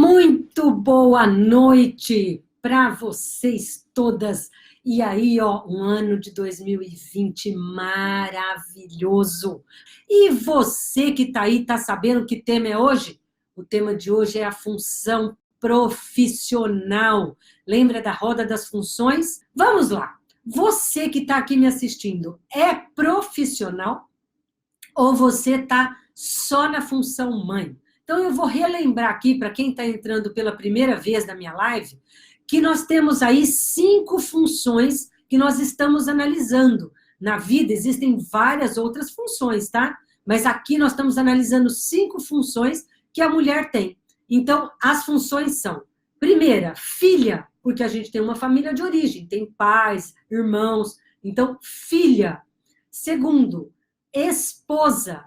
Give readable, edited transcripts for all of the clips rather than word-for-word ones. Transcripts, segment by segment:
Muito boa noite para vocês todas. E aí, ó, um ano de 2020 maravilhoso. E você que tá aí, tá sabendo que tema é hoje? O tema de hoje é a função profissional. Lembra da roda das funções? Vamos lá. Você que está aqui me assistindo é profissional ou você está só na função mãe? Então, eu vou relembrar aqui, para quem está entrando pela primeira vez na minha live, que nós temos aí 5 funções que nós estamos analisando. Na vida existem várias outras funções, tá? Mas aqui nós estamos analisando 5 funções que a mulher tem. Então, as funções são: primeira, filha, porque a gente tem uma família de origem, tem pais, irmãos, então, filha. Segundo, esposa,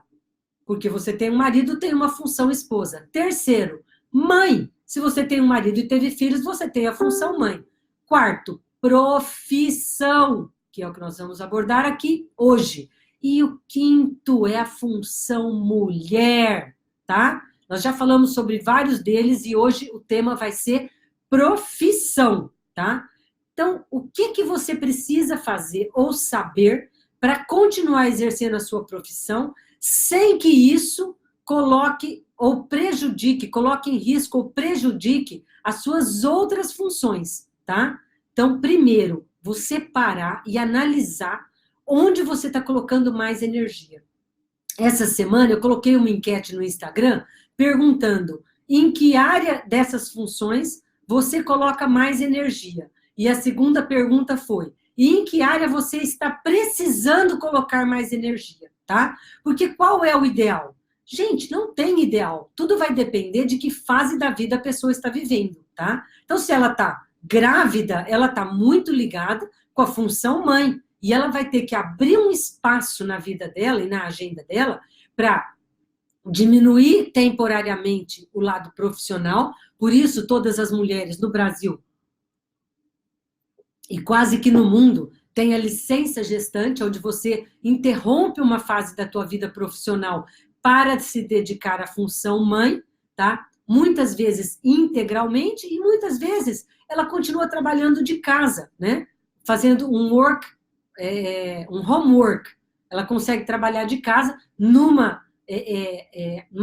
porque você tem um marido, tem uma função esposa. Terceiro, mãe. Se você tem um marido e teve filhos, você tem a função mãe. Quarto, profissão, que é o que nós vamos abordar aqui hoje. E o quinto é a função mulher, tá? Nós já falamos sobre vários deles e hoje o tema vai ser profissão, tá? Então, o que você precisa fazer ou saber para continuar exercendo a sua profissão sem que isso coloque ou prejudique, coloque em risco ou prejudique as suas outras funções, tá? Então, primeiro, você parar e analisar onde você está colocando mais energia. Essa semana eu coloquei uma enquete no Instagram perguntando em que área dessas funções você coloca mais energia. E a segunda pergunta foi: e em que área você está precisando colocar mais energia, tá? Porque qual é o ideal? Gente, não tem ideal. Tudo vai depender de que fase da vida a pessoa está vivendo, tá? Então, se ela está grávida, ela está muito ligada com a função mãe. E ela vai ter que abrir um espaço na vida dela e na agenda dela para diminuir temporariamente o lado profissional. Por isso, todas as mulheres no Brasil e quase que no mundo tem a licença gestante, onde você interrompe uma fase da tua vida profissional para se dedicar à função mãe, tá? Muitas vezes integralmente e muitas vezes ela continua trabalhando de casa, né? Fazendo um homework. Ela consegue trabalhar de casa numa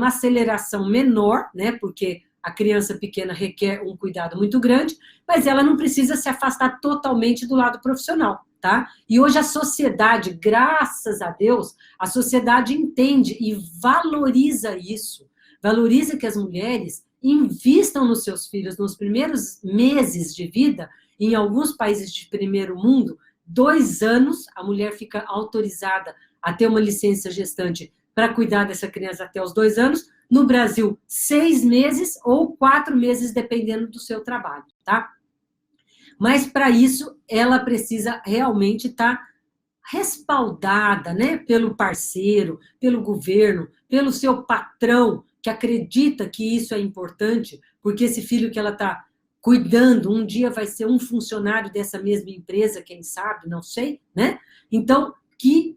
aceleração menor, né? Porque a criança pequena requer um cuidado muito grande, mas ela não precisa se afastar totalmente do lado profissional, tá? E hoje a sociedade, graças a Deus, a sociedade entende e valoriza isso. Valoriza que as mulheres invistam nos seus filhos nos primeiros meses de vida. Em alguns países de primeiro mundo, 2 anos, a mulher fica autorizada a ter uma licença gestante para cuidar dessa criança até os 2 anos. No Brasil, 6 meses ou 4 meses, dependendo do seu trabalho, tá? Mas, para isso, ela precisa realmente estar respaldada, né? Pelo parceiro, pelo governo, pelo seu patrão, que acredita que isso é importante, porque esse filho que ela está cuidando, um dia vai ser um funcionário dessa mesma empresa, quem sabe, não sei, né? Então, que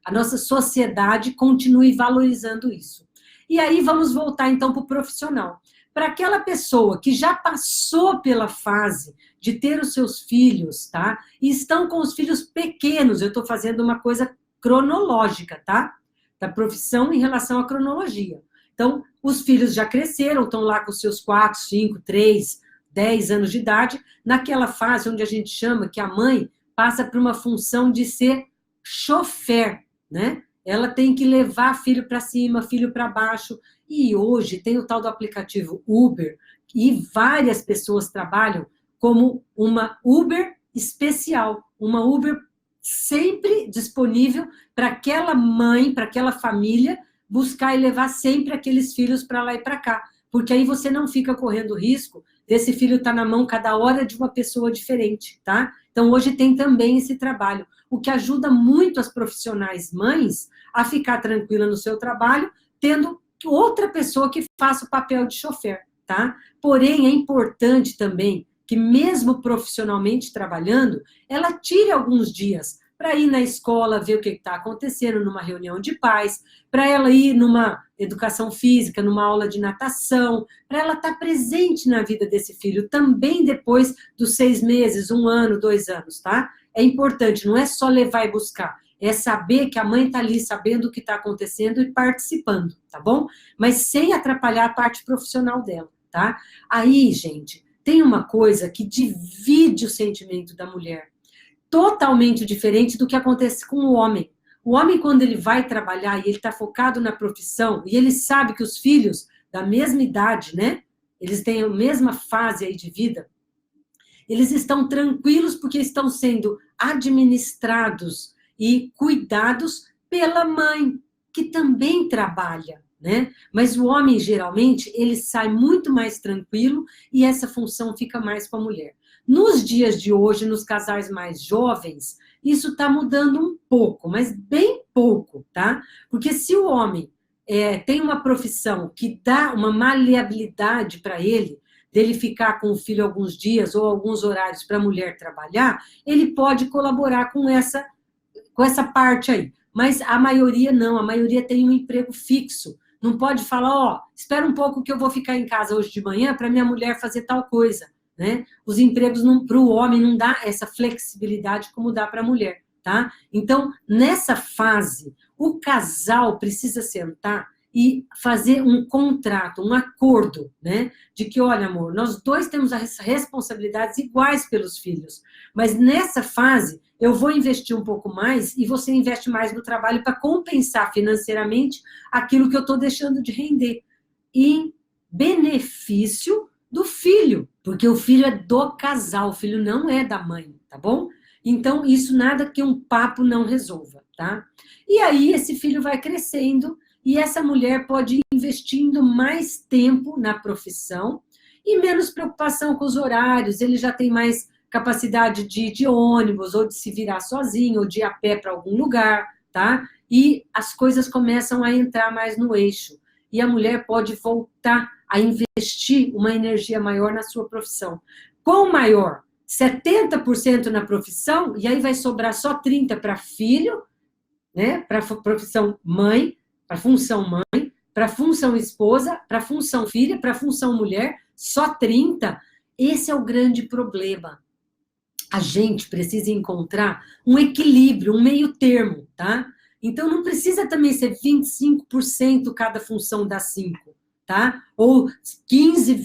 a nossa sociedade continue valorizando isso. E aí vamos voltar então para o profissional. Para aquela pessoa que já passou pela fase de ter os seus filhos, tá? E estão com os filhos pequenos, eu estou fazendo uma coisa cronológica, tá? Da profissão em relação à cronologia. Então, os filhos já cresceram, estão lá com seus 4, 5, 3, 10 anos de idade, naquela fase onde a gente chama que a mãe passa por uma função de ser chofer, né? Ela tem que levar filho para cima, filho para baixo. E hoje tem o tal do aplicativo Uber, e várias pessoas trabalham como uma Uber especial, uma Uber sempre disponível para aquela mãe, para aquela família, buscar e levar sempre aqueles filhos para lá e para cá. Porque aí você não fica correndo risco desse filho estar na mão cada hora de uma pessoa diferente, tá? Então, hoje tem também esse trabalho, o que ajuda muito as profissionais mães a ficar tranquila no seu trabalho, tendo outra pessoa que faça o papel de chofer, tá? Porém, é importante também que, mesmo profissionalmente trabalhando, ela tire alguns dias para ir na escola ver o que está acontecendo, numa reunião de pais, para ela ir numa educação física, numa aula de natação, para ela estar presente na vida desse filho, também depois dos 6 meses, 1 ano, 2 anos, tá? É importante, não é só levar e buscar, é saber que a mãe está ali, sabendo o que está acontecendo e participando, tá bom? Mas sem atrapalhar a parte profissional dela, tá? Aí, gente, tem uma coisa que divide o sentimento da mulher, totalmente diferente do que acontece com o homem. O homem, quando ele vai trabalhar e ele está focado na profissão, e ele sabe que os filhos da mesma idade, né? Eles têm a mesma fase aí de vida, eles estão tranquilos porque estão sendo administrados e cuidados pela mãe, que também trabalha, né? Mas o homem, geralmente, ele sai muito mais tranquilo e essa função fica mais com a mulher. Nos dias de hoje, nos casais mais jovens, isso está mudando um pouco, mas bem pouco, tá? Porque se o homem tem uma profissão que dá uma maleabilidade para ele, dele ficar com o filho alguns dias ou alguns horários para a mulher trabalhar, ele pode colaborar com essa parte aí. Mas a maioria não, a maioria tem um emprego fixo. Não pode falar, ó, espera um pouco que eu vou ficar em casa hoje de manhã para minha mulher fazer tal coisa, né? Os empregos para o homem não dá essa flexibilidade como dá para a mulher, tá? Então, nessa fase, o casal precisa sentar e fazer um contrato, um acordo, né? De que, olha, amor, nós dois temos as responsabilidades iguais pelos filhos, mas nessa fase eu vou investir um pouco mais e você investe mais no trabalho para compensar financeiramente aquilo que eu estou deixando de render, em benefício do filho, porque o filho é do casal, o filho não é da mãe, tá bom? Então, isso nada que um papo não resolva, tá? E aí, esse filho vai crescendo e essa mulher pode ir investindo mais tempo na profissão e menos preocupação com os horários, ele já tem mais capacidade de ir de ônibus, ou de se virar sozinho, ou de ir a pé para algum lugar, tá? E as coisas começam a entrar mais no eixo. E a mulher pode voltar a investir uma energia maior na sua profissão. Qual maior? 70% na profissão, e aí vai sobrar só 30% para filho, né? Para a profissão mãe, para a função mãe, para a função esposa, para a função filha, para a função mulher, só 30%. Esse é o grande problema. A gente precisa encontrar um equilíbrio, um meio termo, tá? Então, não precisa também ser 25% cada função dá 5%, tá? Ou 15,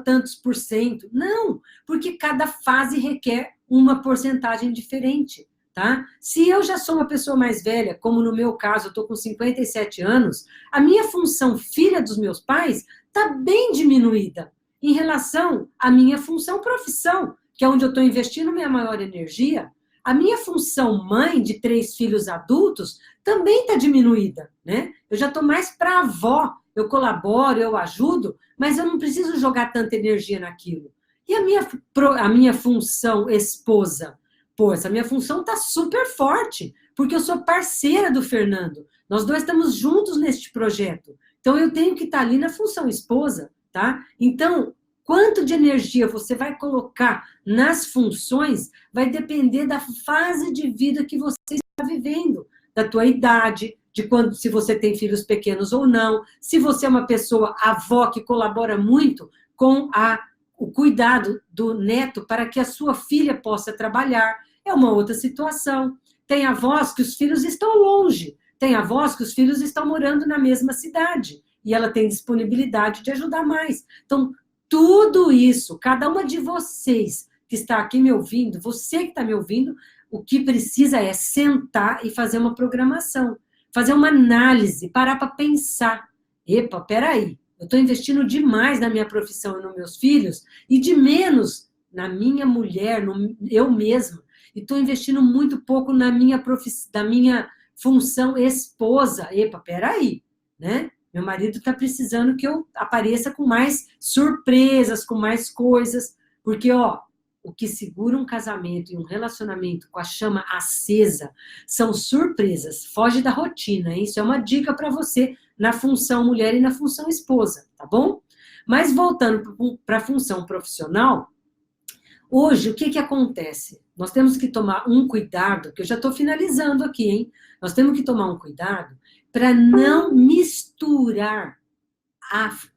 tantos por cento. Não, porque cada fase requer uma porcentagem diferente, tá? Se eu já sou uma pessoa mais velha, como no meu caso, eu tô com 57 anos, a minha função filha dos meus pais tá bem diminuída em relação à minha função profissão, que é onde eu estou investindo minha maior energia. A minha função mãe de 3 filhos adultos também está diminuída, né? Eu já estou mais para avó, eu colaboro, eu ajudo, mas eu não preciso jogar tanta energia naquilo. E a minha função esposa? Pô, essa minha função está super forte, porque eu sou parceira do Fernando. Nós dois estamos juntos neste projeto. Então, eu tenho que estar ali na função esposa, tá? Então, quanto de energia você vai colocar nas funções vai depender da fase de vida que você está vivendo, da tua idade, de quando, se você tem filhos pequenos ou não, se você é uma pessoa avó que colabora muito com o cuidado do neto para que a sua filha possa trabalhar, é uma outra situação. Tem avós que os filhos estão longe, tem avós que os filhos estão morando na mesma cidade, e ela tem disponibilidade de ajudar mais. Então, tudo isso, cada uma de vocês que está aqui me ouvindo, você que está me ouvindo, o que precisa é sentar e fazer uma programação, fazer uma análise, parar para pensar. Epa, peraí, eu estou investindo demais na minha profissão e nos meus filhos e de menos na minha mulher, eu mesma. E estou investindo muito pouco na minha função esposa. Epa, peraí, né? Meu marido está precisando que eu apareça com mais surpresas, com mais coisas, porque, ó, o que segura um casamento e um relacionamento com a chama acesa são surpresas, foge da rotina, hein? Isso é uma dica para você na função mulher e na função esposa, tá bom? Mas voltando para a função profissional, hoje, o que acontece? nós temos que tomar um cuidado, que eu já estou finalizando aqui, hein? Nós temos que tomar um cuidado para não misturar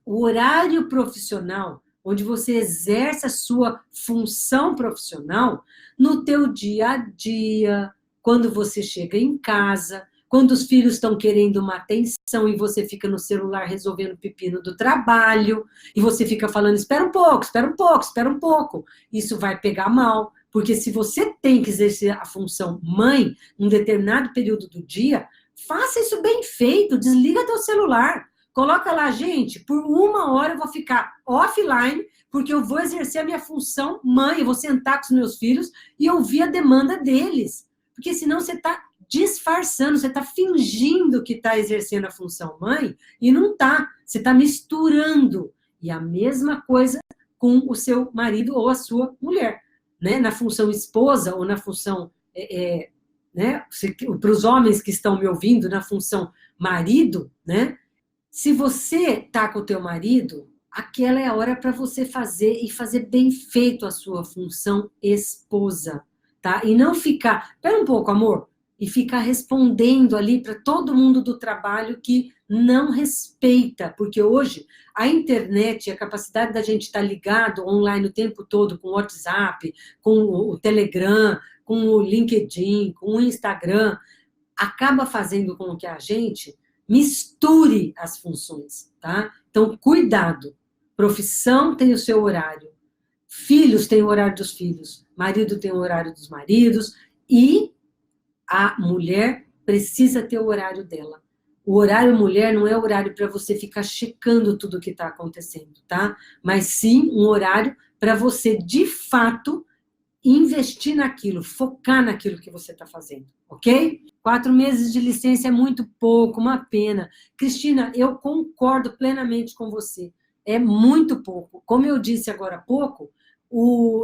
o horário profissional, onde você exerce a sua função profissional, no teu dia a dia, quando você chega em casa, quando os filhos estão querendo uma atenção e você fica no celular resolvendo o pepino do trabalho, e você fica falando, espera um pouco, espera um pouco, espera um pouco. Isso vai pegar mal, porque se você tem que exercer a função mãe em um determinado período do dia, faça isso bem feito, desliga teu celular. Coloca lá, gente, por 1 hora eu vou ficar offline, porque eu vou exercer a minha função mãe, eu vou sentar com os meus filhos e ouvir a demanda deles. Porque senão você está disfarçando, você está fingindo que está exercendo a função mãe e não está. Você está misturando. E a mesma coisa com o seu marido ou a sua mulher. Né? Na função esposa ou na função... né? Para os homens que estão me ouvindo, na função marido, né? Se você tá com o teu marido, aquela é a hora para você fazer e fazer bem feito a sua função esposa, tá? E não ficar, espera um pouco, amor, e ficar respondendo ali para todo mundo do trabalho que não respeita, porque hoje a internet, a capacidade da gente estar ligado online o tempo todo com o WhatsApp, com o Telegram, com o LinkedIn, com o Instagram, acaba fazendo com que a gente misture as funções, tá? Então, cuidado. Profissão tem o seu horário. Filhos têm o horário dos filhos. Marido tem o horário dos maridos. E a mulher precisa ter o horário dela. O horário mulher não é horário para você ficar checando tudo o que está acontecendo, tá? Mas sim um horário para você, de fato, investir naquilo, focar naquilo que você está fazendo, ok? 4 meses de licença é muito pouco, uma pena. Cristina, eu concordo plenamente com você. É muito pouco. Como eu disse agora há pouco,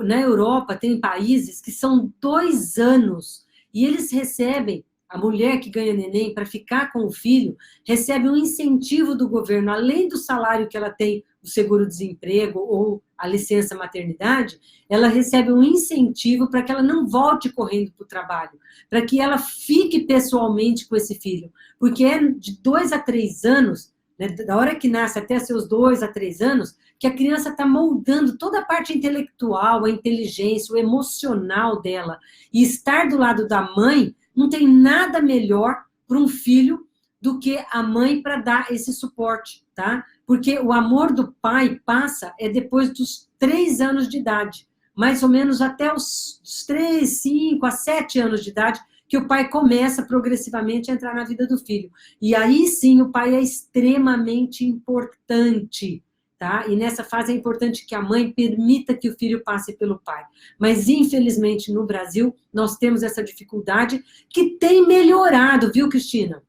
na Europa tem países que são 2 anos e eles recebem, a mulher que ganha neném para ficar com o filho, recebe um incentivo do governo, além do salário que ela tem, o seguro-desemprego ou a licença maternidade, ela recebe um incentivo para que ela não volte correndo para o trabalho, para que ela fique pessoalmente com esse filho, porque é de 2 a 3 anos, né, da hora que nasce até seus 2 a 3 anos, que a criança está moldando toda a parte intelectual, a inteligência, o emocional dela, e estar do lado da mãe não tem nada melhor para um filho do que a mãe para dar esse suporte, tá? Porque o amor do pai passa depois dos 3 anos de idade, mais ou menos até os 3, 5 a 7 anos de idade, que o pai começa progressivamente a entrar na vida do filho. E aí sim o pai é extremamente importante, tá? E nessa fase é importante que a mãe permita que o filho passe pelo pai. Mas, infelizmente, no Brasil, nós temos essa dificuldade que tem melhorado, viu, Cristina?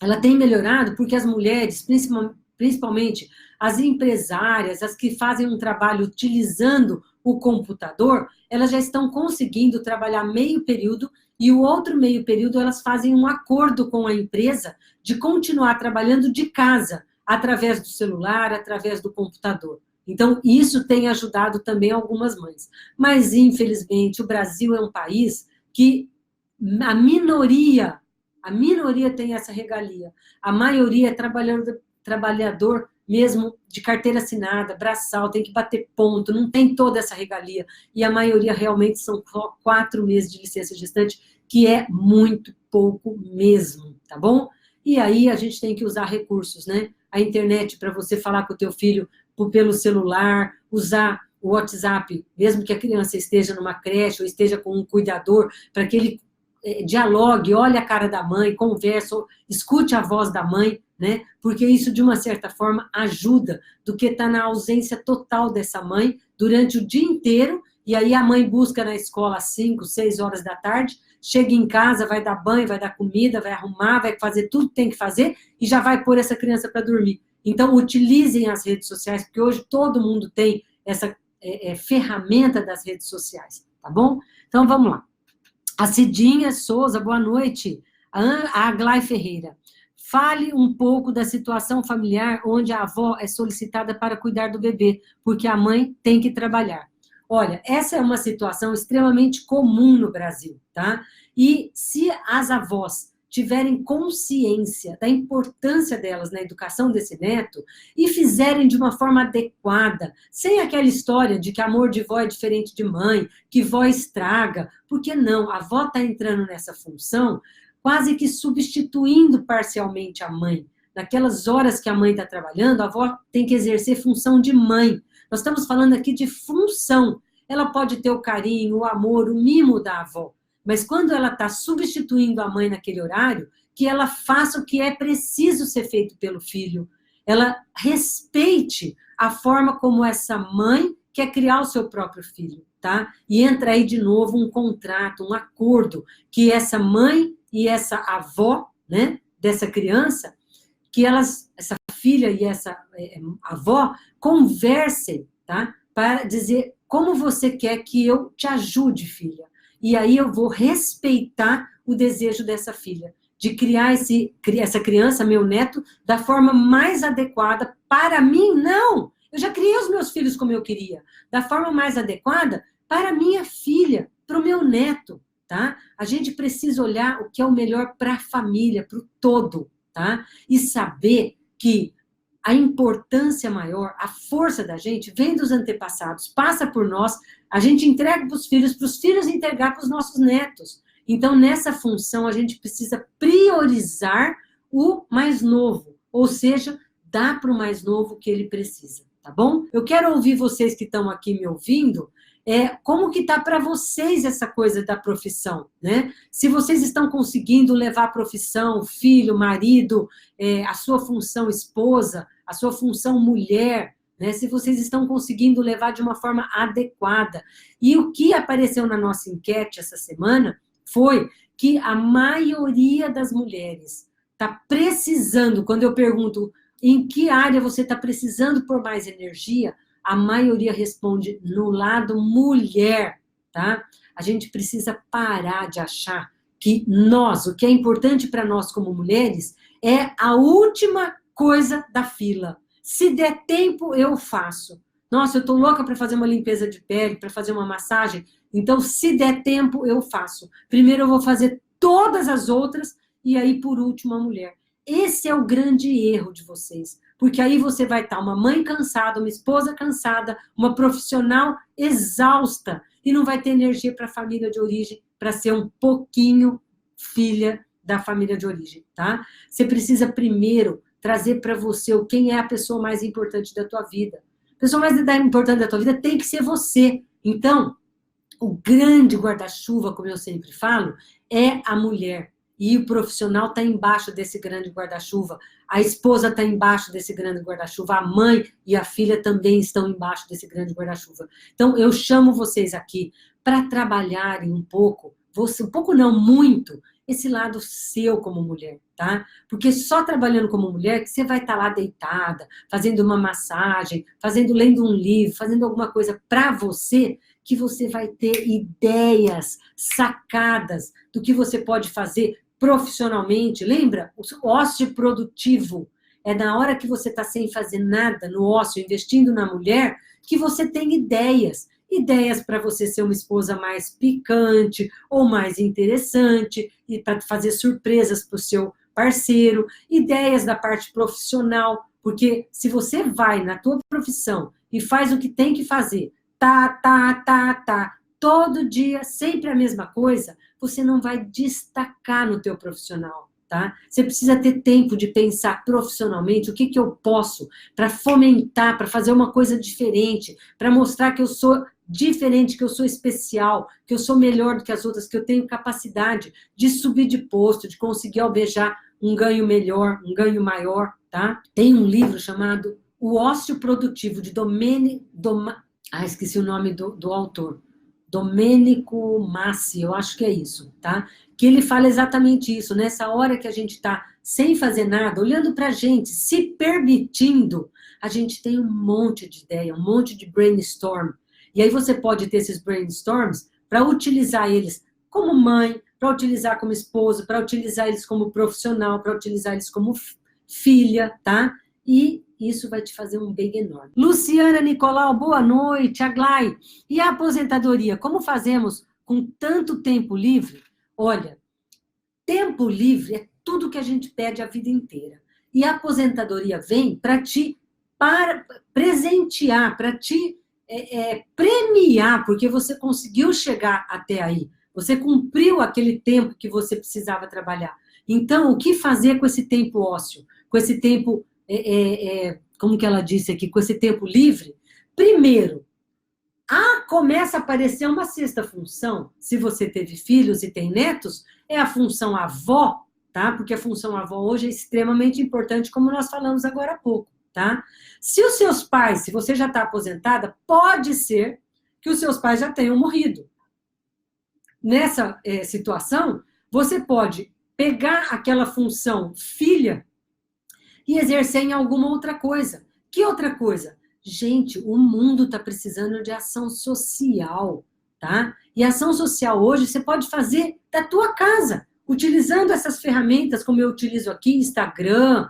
Ela tem melhorado porque as mulheres, principalmente as empresárias, as que fazem um trabalho utilizando o computador, elas já estão conseguindo trabalhar meio período e o outro meio período elas fazem um acordo com a empresa de continuar trabalhando de casa, através do celular, através do computador. Então, isso tem ajudado também algumas mães. Mas, infelizmente, o Brasil é um país que a minoria tem essa regalia. A maioria é trabalhador mesmo de carteira assinada, braçal, tem que bater ponto, não tem toda essa regalia. E a maioria realmente são só 4 meses de licença gestante, que é muito pouco mesmo, tá bom? E aí a gente tem que usar recursos, né? A internet para você falar com o teu filho pelo celular, usar o WhatsApp, mesmo que a criança esteja numa creche ou esteja com um cuidador, para que ele dialogue, olhe a cara da mãe, converse, escute a voz da mãe, né? Porque isso, de uma certa forma, ajuda do que estar na ausência total dessa mãe durante o dia inteiro, e aí a mãe busca na escola às 5, 6 horas da tarde, chega em casa, vai dar banho, vai dar comida, vai arrumar, vai fazer tudo que tem que fazer e já vai pôr essa criança para dormir. Então, utilizem as redes sociais, porque hoje todo mundo tem essa ferramenta das redes sociais, tá bom? Então, vamos lá. A Cidinha Souza, boa noite. A Aglai Ferreira. Fale um pouco da situação familiar onde a avó é solicitada para cuidar do bebê, porque a mãe tem que trabalhar. Olha, essa é uma situação extremamente comum no Brasil, tá? E se as avós tiverem consciência da importância delas na educação desse neto e fizerem de uma forma adequada, sem aquela história de que amor de vó é diferente de mãe, que vó estraga, porque não, a avó está entrando nessa função quase que substituindo parcialmente a mãe. Naquelas horas que a mãe está trabalhando, a avó tem que exercer função de mãe. Nós estamos falando aqui de função. Ela pode ter o carinho, o amor, o mimo da avó, mas quando ela está substituindo a mãe naquele horário, que ela faça o que é preciso ser feito pelo filho. Ela respeite a forma como essa mãe quer criar o seu próprio filho, tá? E entra aí de novo um contrato, um acordo, que essa mãe e essa avó, né, dessa criança, que elas, essa filha e essa avó, conversem, tá? Para dizer como você quer que eu te ajude, filha. E aí eu vou respeitar o desejo dessa filha, de criar essa criança, meu neto, da forma mais adequada para mim, não! Eu já criei os meus filhos como eu queria, da forma mais adequada para minha filha, para o meu neto, tá? A gente precisa olhar o que é o melhor para a família, para o todo, tá? E saber que a importância maior, a força da gente vem dos antepassados, passa por nós, a gente entrega para os filhos entregar para os nossos netos. Então, nessa função, a gente precisa priorizar o mais novo, ou seja, dar para o mais novo o que ele precisa, tá bom? Eu quero ouvir vocês que estão aqui me ouvindo, como que tá para vocês essa coisa da profissão, né? Se vocês estão conseguindo levar a profissão, filho, marido, a sua função esposa, a sua função mulher, né? Se vocês estão conseguindo levar de uma forma adequada. E o que apareceu na nossa enquete essa semana foi que a maioria das mulheres está precisando, quando eu pergunto em que área você está precisando por mais energia, a maioria responde no lado mulher, tá? A gente precisa parar de achar que nós, o que é importante para nós como mulheres, é a última coisa da fila. Se der tempo, eu faço. Nossa, eu tô louca para fazer uma limpeza de pele, para fazer uma massagem, então se der tempo, eu faço. Primeiro eu vou fazer todas as outras e aí por último a mulher. Esse é o grande erro de vocês, porque aí você vai estar uma mãe cansada, uma esposa cansada, uma profissional exausta e não vai ter energia para a família de origem, para ser um pouquinho filha da família de origem, tá? Você precisa primeiro trazer para você quem é a pessoa mais importante da tua vida. A pessoa mais importante da tua vida tem que ser você. Então, o grande guarda-chuva, como eu sempre falo, é a mulher. E o profissional está embaixo desse grande guarda-chuva, a esposa está embaixo desse grande guarda-chuva, a mãe e a filha também estão embaixo desse grande guarda-chuva. Então, eu chamo vocês aqui para trabalharem um pouco, um pouco não, muito, esse lado seu como mulher, tá? Porque só trabalhando como mulher que você vai estar lá deitada, fazendo uma massagem, lendo um livro, fazendo alguma coisa para você, que você vai ter ideias, sacadas do que você pode fazer profissionalmente. Lembra? O ócio produtivo é na hora que você está sem fazer nada no ócio, investindo na mulher, que você tem ideias. Ideias para você ser uma esposa mais picante ou mais interessante, e para fazer surpresas para o seu parceiro, ideias da parte profissional, porque se você vai na tua profissão e faz o que tem que fazer, todo dia, sempre a mesma coisa, você não vai destacar no teu profissional, tá? Você precisa ter tempo de pensar profissionalmente o que eu posso para fomentar, para fazer uma coisa diferente, para mostrar que eu sou diferente, que eu sou especial, que eu sou melhor do que as outras, que eu tenho capacidade de subir de posto, de conseguir almejar um ganho melhor, um ganho maior, tá? Tem um livro chamado O Ócio Produtivo, de esqueci o nome do autor. Domênico Massi, eu acho que é isso, tá? Que ele fala exatamente isso, nessa hora que a gente está sem fazer nada, olhando para a gente, se permitindo, a gente tem um monte de ideia, um monte de brainstorm. E aí você pode ter esses brainstorms para utilizar eles como mãe, para utilizar como esposa, para utilizar eles como profissional, para utilizar eles como filha, tá? E isso vai te fazer um bem enorme. Luciana Nicolau, boa noite. Aglai, e a aposentadoria? Como fazemos com tanto tempo livre? Olha, tempo livre é tudo que a gente pede a vida inteira. E a aposentadoria vem para te presentear, para te premiar, porque você conseguiu chegar até aí. Você cumpriu aquele tempo que você precisava trabalhar. Então, o que fazer com esse tempo ósseo? Com esse tempo, como que ela disse aqui, com esse tempo livre? Primeiro, começa a aparecer uma sexta função, se você teve filhos e tem netos, é a função avó, tá? Porque a função avó hoje é extremamente importante, como nós falamos agora há pouco, tá? Se os seus pais, se você já está aposentada, pode ser que os seus pais já tenham morrido. Nessa situação, você pode pegar aquela função filha e exercer em alguma outra coisa. Que outra coisa? Gente, o mundo está precisando de ação social, tá? E ação social hoje você pode fazer da tua casa, utilizando essas ferramentas como eu utilizo aqui, Instagram,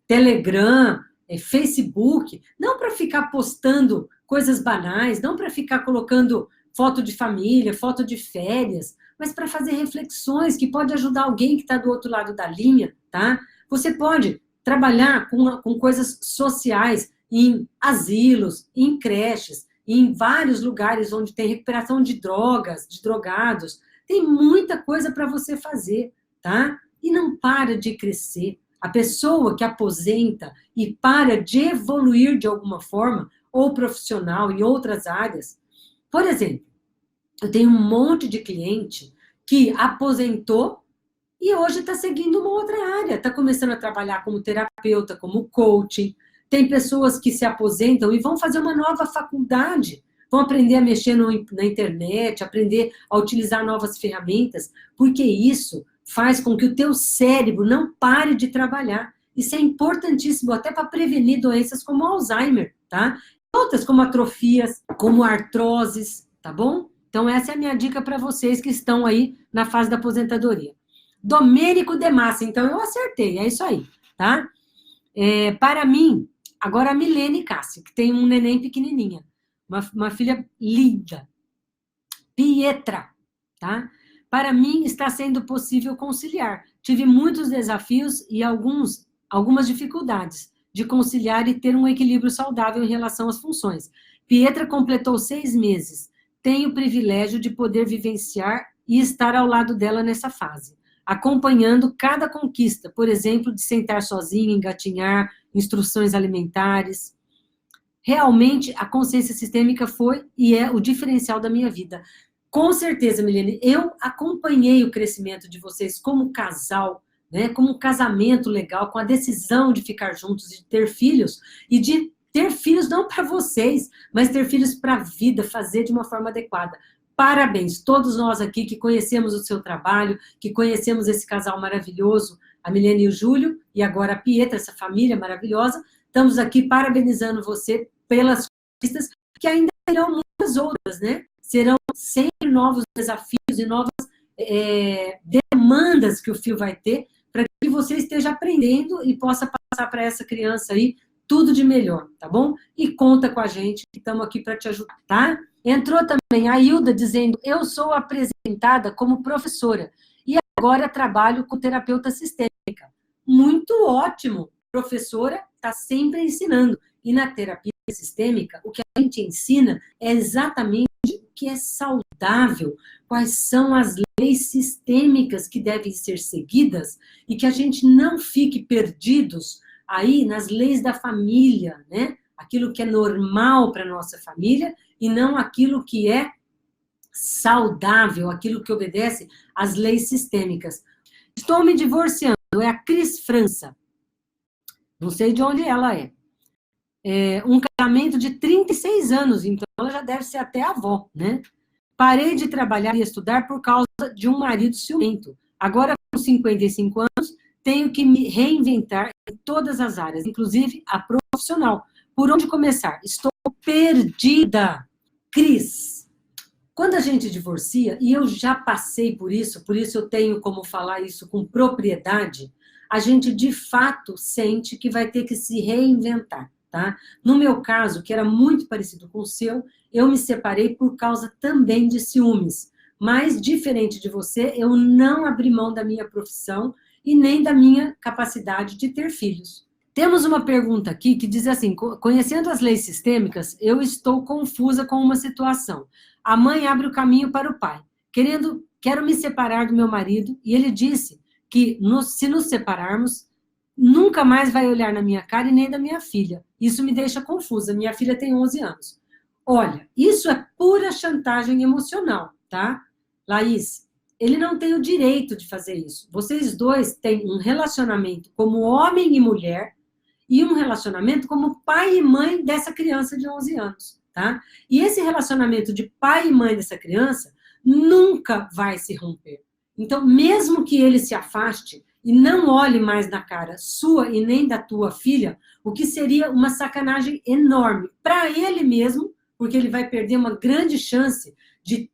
Telegram, Facebook, não para ficar postando coisas banais, não para ficar colocando foto de família, foto de férias, mas para fazer reflexões que pode ajudar alguém que está do outro lado da linha, tá? Você pode trabalhar com coisas sociais em asilos, em creches, em vários lugares onde tem recuperação de drogas, de drogados. Tem muita coisa para você fazer, tá? E não para de crescer. A pessoa que aposenta e para de evoluir de alguma forma, ou profissional em outras áreas. Por exemplo, eu tenho um monte de cliente que aposentou e hoje está seguindo uma outra área, está começando a trabalhar como terapeuta, como coaching. Tem pessoas que se aposentam e vão fazer uma nova faculdade, vão aprender a mexer na internet, aprender a utilizar novas ferramentas, porque isso faz com que o teu cérebro não pare de trabalhar. Isso é importantíssimo até para prevenir doenças como Alzheimer, tá? Outras como atrofias, como artroses, tá bom? Então essa é a minha dica para vocês que estão aí na fase da aposentadoria. Domênico De Massa, então eu acertei, é isso aí, tá? Para mim, agora a Milene Cassi, que tem um neném pequenininha, uma filha linda. Pietra, tá? Para mim, está sendo possível conciliar. Tive muitos desafios e algumas dificuldades de conciliar e ter um equilíbrio saudável em relação às funções. Pietra completou 6 meses. Tenho o privilégio de poder vivenciar e estar ao lado dela nessa fase, acompanhando cada conquista, por exemplo, de sentar sozinha, engatinhar, instruções alimentares. Realmente, a consciência sistêmica foi e é o diferencial da minha vida. Com certeza, Milene, eu acompanhei o crescimento de vocês como casal, né, como um casamento legal, com a decisão de ficar juntos, de ter filhos, e de ter filhos não para vocês, mas ter filhos para a vida, fazer de uma forma adequada. Parabéns, todos nós aqui que conhecemos o seu trabalho, que conhecemos esse casal maravilhoso, a Milene e o Júlio, e agora a Pietra, essa família maravilhosa, estamos aqui parabenizando você pelas conquistas, que ainda serão muitas outras, né? Serão sempre novos desafios e novas demandas que o filho vai ter, para que você esteja aprendendo e possa passar para essa criança aí tudo de melhor, tá bom? E conta com a gente, que estamos aqui para te ajudar, tá? Entrou também a Hilda dizendo, eu sou apresentada como professora e agora trabalho com terapeuta sistêmica. Muito ótimo! Professora está sempre ensinando. E na terapia sistêmica, o que a gente ensina é exatamente o que é saudável, quais são as leis sistêmicas que devem ser seguidas e que a gente não fique perdidos aí nas leis da família, né? Aquilo que é normal para a nossa família e não aquilo que é saudável, aquilo que obedece às leis sistêmicas. Estou me divorciando, é a Cris França. Não sei de onde ela é. Um casamento de 36 anos, então ela já deve ser até avó, né? Parei de trabalhar e estudar por causa de um marido ciumento. Agora, com 55 anos, tenho que me reinventar em todas as áreas, inclusive a profissional. Por onde começar? Estou perdida. Cris, quando a gente divorcia, e eu já passei por isso eu tenho como falar isso com propriedade, a gente de fato sente que vai ter que se reinventar, tá? No meu caso, que era muito parecido com o seu, eu me separei por causa também de ciúmes. Mas, diferente de você, eu não abri mão da minha profissão e nem da minha capacidade de ter filhos. Temos uma pergunta aqui que diz assim: conhecendo as leis sistêmicas, eu estou confusa com uma situação. A mãe abre o caminho para o pai. Quero me separar do meu marido, e ele disse que se nos separarmos, nunca mais vai olhar na minha cara e nem da minha filha. Isso me deixa confusa. Minha filha tem 11 anos. Olha, isso é pura chantagem emocional, tá? Laís, ele não tem o direito de fazer isso. Vocês dois têm um relacionamento como homem e mulher e um relacionamento como pai e mãe dessa criança de 11 anos, tá? E esse relacionamento de pai e mãe dessa criança nunca vai se romper. Então, mesmo que ele se afaste e não olhe mais na cara sua e nem da tua filha, o que seria uma sacanagem enorme para ele mesmo, porque ele vai perder uma grande chance de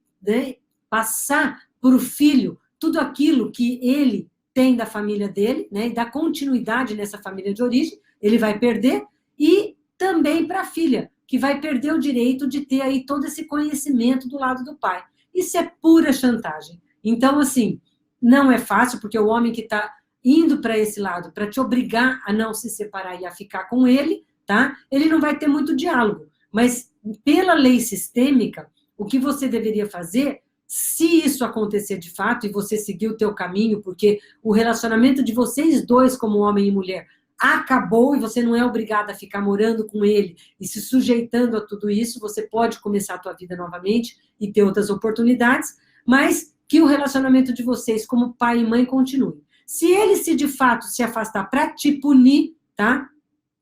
passar para o filho tudo aquilo que ele tem da família dele, né, e dar continuidade nessa família de origem, ele vai perder, e também para a filha, que vai perder o direito de ter aí todo esse conhecimento do lado do pai. Isso é pura chantagem. Então, assim, não é fácil, porque o homem que está indo para esse lado, para te obrigar a não se separar e a ficar com ele, tá? Ele não vai ter muito diálogo. Mas, pela lei sistêmica, o que você deveria fazer, se isso acontecer de fato, e você seguir o teu caminho, porque o relacionamento de vocês dois, como homem e mulher, acabou, e você não é obrigada a ficar morando com ele e se sujeitando a tudo isso, você pode começar a tua vida novamente e ter outras oportunidades, mas que o relacionamento de vocês como pai e mãe continue. Se ele de fato se afastar para te punir, tá?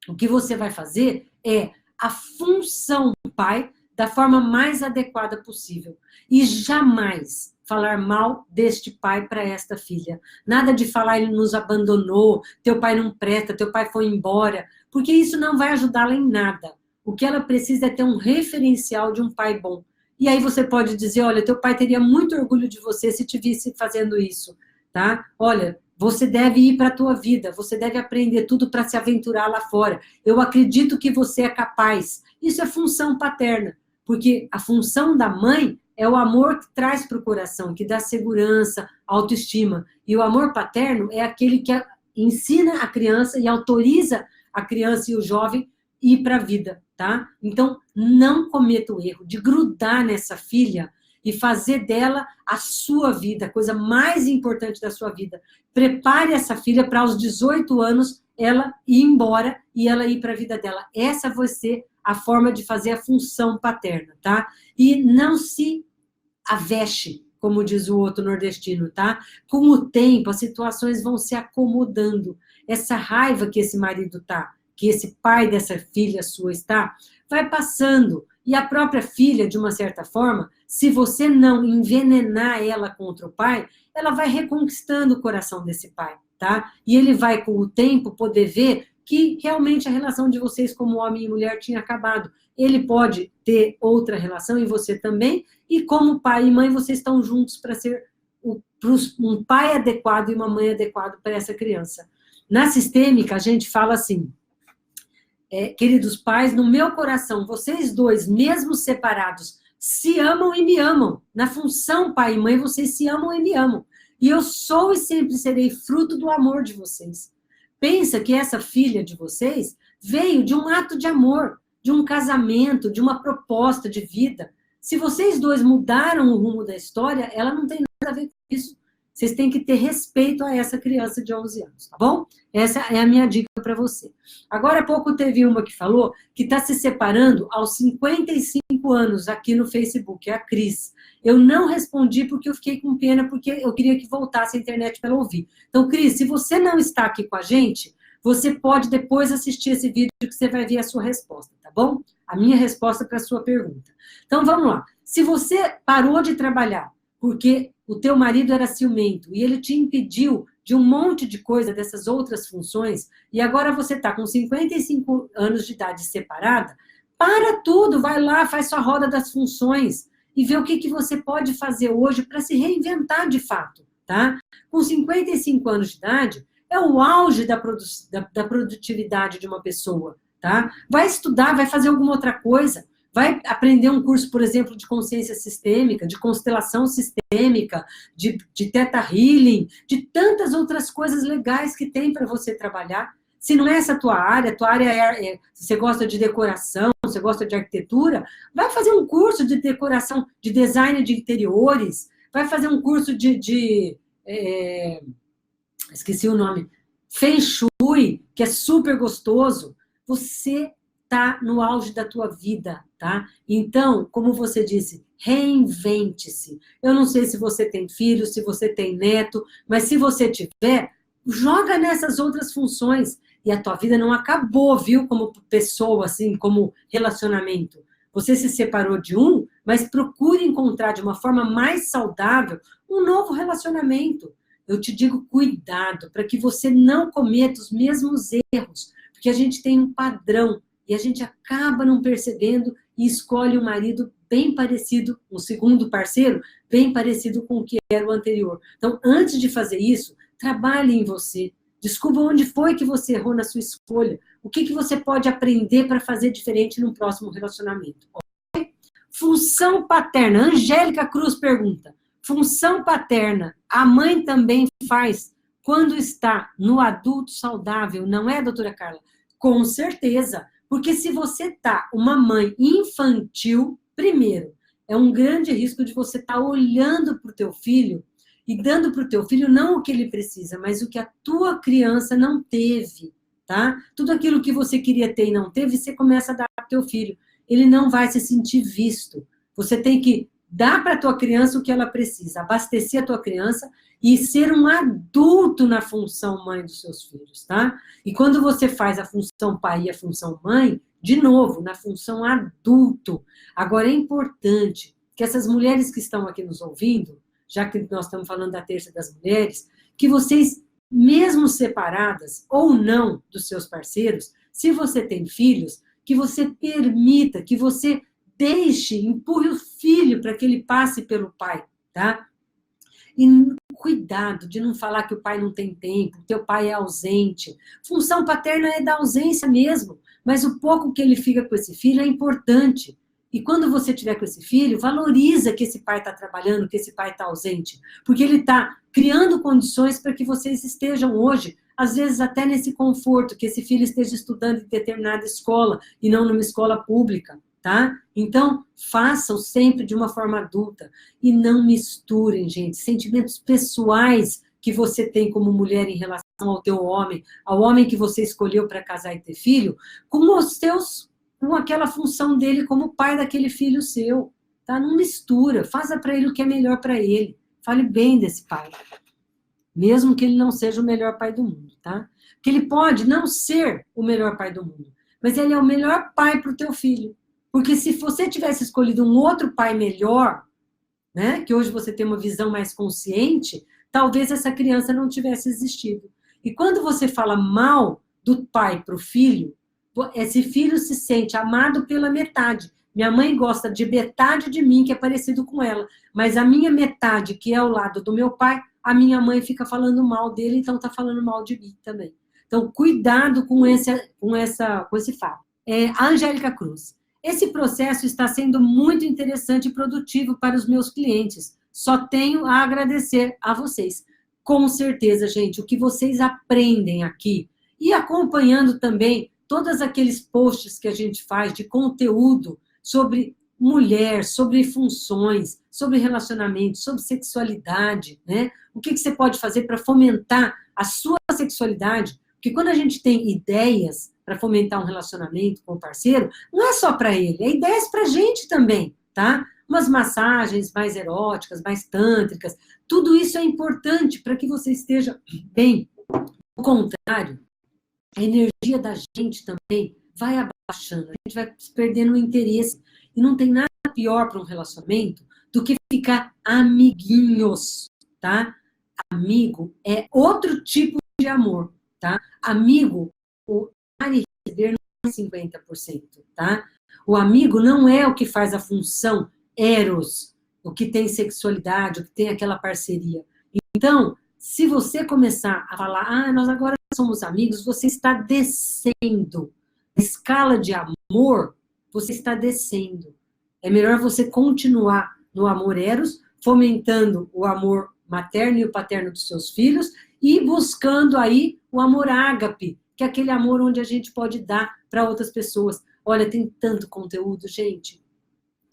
O que você vai fazer é a função do pai da forma mais adequada possível. E jamais falar mal deste pai para esta filha. Nada de falar ele nos abandonou, teu pai não presta, teu pai foi embora, porque isso não vai ajudá-la em nada. O que ela precisa é ter um referencial de um pai bom. E aí você pode dizer, olha, teu pai teria muito orgulho de você se te visse fazendo isso, tá? Olha, você deve ir para a tua vida, você deve aprender tudo para se aventurar lá fora. Eu acredito que você é capaz. Isso é função paterna, porque a função da mãe é o amor que traz para o coração, que dá segurança, autoestima. E o amor paterno é aquele que ensina a criança e autoriza a criança e o jovem ir para a vida, tá? Então, não cometa o erro de grudar nessa filha e fazer dela a sua vida, a coisa mais importante da sua vida. Prepare essa filha para aos 18 anos ela ir embora e ela ir para a vida dela. Essa vai ser a forma de fazer a função paterna, tá? E não se aveste, como diz o outro nordestino, tá? Com o tempo, as situações vão se acomodando. Essa raiva que esse marido tá, que esse pai dessa filha sua está, vai passando. E a própria filha, de uma certa forma, se você não envenenar ela contra o pai, ela vai reconquistando o coração desse pai, tá? E ele vai, com o tempo, poder ver que realmente a relação de vocês como homem e mulher tinha acabado. Ele pode ter outra relação, e você também, e como pai e mãe, vocês estão juntos para ser um pai adequado e uma mãe adequada para essa criança. Na sistêmica, a gente fala assim, queridos pais, no meu coração, vocês dois, mesmo separados, se amam e me amam. Na função pai e mãe, vocês se amam e me amam. E eu sou e sempre serei fruto do amor de vocês. Pensa que essa filha de vocês veio de um ato de amor, de um casamento, de uma proposta de vida. Se vocês dois mudaram o rumo da história, ela não tem nada a ver com isso. Vocês têm que ter respeito a essa criança de 11 anos, tá bom? Essa é a minha dica para você. Agora há pouco teve uma que falou que está se separando aos 55 anos aqui no Facebook, é a Cris. Eu não respondi porque eu fiquei com pena, porque eu queria que voltasse a internet para ela ouvir. Então, Cris, se você não está aqui com a gente, você pode depois assistir esse vídeo que você vai ver a sua resposta, tá bom? A minha resposta para a sua pergunta. Então, vamos lá. Se você parou de trabalhar porque o teu marido era ciumento e ele te impediu de um monte de coisa dessas outras funções, e agora você está com 55 anos de idade separada, para tudo, vai lá, faz sua roda das funções e vê o que você pode fazer hoje para se reinventar de fato, tá? Com 55 anos de idade, é o auge da produtividade de uma pessoa, tá? Vai estudar, vai fazer alguma outra coisa, vai aprender um curso, por exemplo, de consciência sistêmica, de constelação sistêmica, de Theta Healing, de tantas outras coisas legais que tem para você trabalhar. Se não é essa a tua área se você gosta de decoração, você gosta de arquitetura, vai fazer um curso de decoração, de design de interiores, vai fazer um curso esqueci o nome, Feng Shui, que é super gostoso. Você está no auge da tua vida, tá? Então, como você disse, reinvente-se. Eu não sei se você tem filho, se você tem neto, mas se você tiver, joga nessas outras funções. E a tua vida não acabou, viu? Como pessoa, assim, como relacionamento. Você se separou de um, mas procure encontrar de uma forma mais saudável um novo relacionamento. Eu te digo, cuidado, para que você não cometa os mesmos erros, porque a gente tem um padrão e a gente acaba não percebendo e escolhe um marido bem parecido, um segundo parceiro, bem parecido com o que era o anterior. Então, antes de fazer isso, trabalhe em você. Descubra onde foi que você errou na sua escolha. O que você pode aprender para fazer diferente no próximo relacionamento. Okay? Função paterna. Angélica Cruz pergunta. Função paterna, a mãe também faz quando está no adulto saudável, não é, doutora Carla? Com certeza. Porque se você tá uma mãe infantil, primeiro, é um grande risco de você estar olhando para o teu filho e dando para o teu filho não o que ele precisa, mas o que a tua criança não teve, tá? Tudo aquilo que você queria ter e não teve, você começa a dar para o teu filho. Ele não vai se sentir visto. Você tem que dar para a tua criança o que ela precisa, abastecer a tua criança e ser um adulto na função mãe dos seus filhos, tá? E quando você faz a função pai e a função mãe, de novo, na função adulto. Agora, é importante que essas mulheres que estão aqui nos ouvindo, já que nós estamos falando da Terça das Mulheres, que vocês, mesmo separadas ou não dos seus parceiros, se você tem filhos, que você permita, que você empurre o filho para que ele passe pelo pai, tá? E cuidado de não falar que o pai não tem tempo, que teu pai é ausente. Função paterna é da ausência mesmo, mas o pouco que ele fica com esse filho é importante. E quando você tiver com esse filho, valoriza que esse pai está trabalhando, que esse pai está ausente, porque ele está criando condições para que vocês estejam hoje, às vezes até nesse conforto, que esse filho esteja estudando em determinada escola e não numa escola pública, tá? Então, façam sempre de uma forma adulta e não misturem, gente, sentimentos pessoais que você tem como mulher em relação ao teu homem, ao homem que você escolheu para casar e ter filho, com os seus, com aquela função dele como pai daquele filho seu, tá? Não mistura, faça para ele o que é melhor para ele, fale bem desse pai, mesmo que ele não seja o melhor pai do mundo, tá? Porque ele pode não ser o melhor pai do mundo, mas ele é o melhor pai para o teu filho. Porque se você tivesse escolhido um outro pai melhor, né, que hoje você tem uma visão mais consciente, talvez essa criança não tivesse existido. E quando você fala mal do pai para o filho, esse filho se sente amado pela metade. Minha mãe gosta de metade de mim, que é parecido com ela, mas a minha metade, que é o lado do meu pai, a minha mãe fica falando mal dele, então está falando mal de mim também. Então, cuidado com esse fato. A Angélica Cruz. Esse processo está sendo muito interessante e produtivo para os meus clientes. Só tenho a agradecer a vocês. Com certeza, gente, o que vocês aprendem aqui e acompanhando também todos aqueles posts que a gente faz de conteúdo sobre mulher, sobre funções, sobre relacionamento, sobre sexualidade, né? O que você pode fazer para fomentar a sua sexualidade? Porque quando a gente tem ideias para fomentar um relacionamento com o parceiro, não é só para ele, é ideias para a gente também, tá? Umas massagens mais eróticas, mais tântricas, tudo isso é importante para que você esteja bem. Ao contrário, a energia da gente também vai abaixando, a gente vai perdendo o interesse. E não tem nada pior para um relacionamento do que ficar amiguinhos, tá? Amigo é outro tipo de amor, tá? Amigo, o dar e receber não é 50%, tá? O amigo não é o que faz a função eros, o que tem sexualidade, o que tem aquela parceria. Então, Se você começar a falar, nós agora somos amigos, você está descendo. A escala de amor, você está descendo. É melhor você continuar no amor eros, fomentando o amor materno e o paterno dos seus filhos e buscando aí o amor ágape, que é aquele amor onde a gente pode dar para outras pessoas. Olha, tem tanto conteúdo, gente.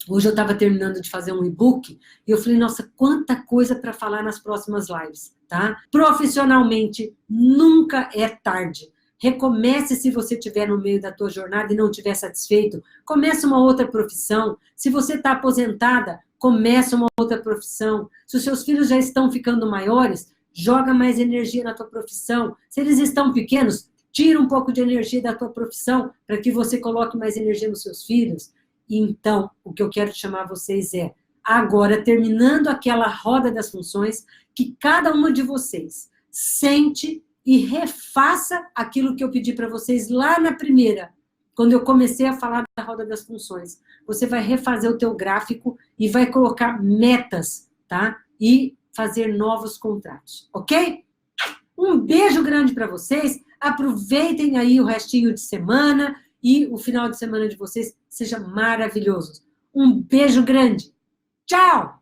Hoje eu estava terminando de fazer um e-book e eu falei, nossa, quanta coisa para falar nas próximas lives, tá? Profissionalmente, nunca é tarde. Recomece se você estiver no meio da tua jornada e não estiver satisfeito. Comece uma outra profissão. Se você está aposentada, comece uma outra profissão. Se os seus filhos já estão ficando maiores, joga mais energia na tua profissão. Se eles estão pequenos, tira um pouco de energia da tua profissão para que você coloque mais energia nos seus filhos. Então, o que eu quero chamar vocês é, agora, terminando aquela roda das funções, que cada uma de vocês sente e refaça aquilo que eu pedi para vocês lá na primeira, quando eu comecei a falar da roda das funções. Você vai refazer o teu gráfico e vai colocar metas, tá? E fazer novos contratos, ok? Um beijo grande para vocês, aproveitem aí o restinho de semana e o final de semana de vocês seja maravilhoso. Um beijo grande. Tchau!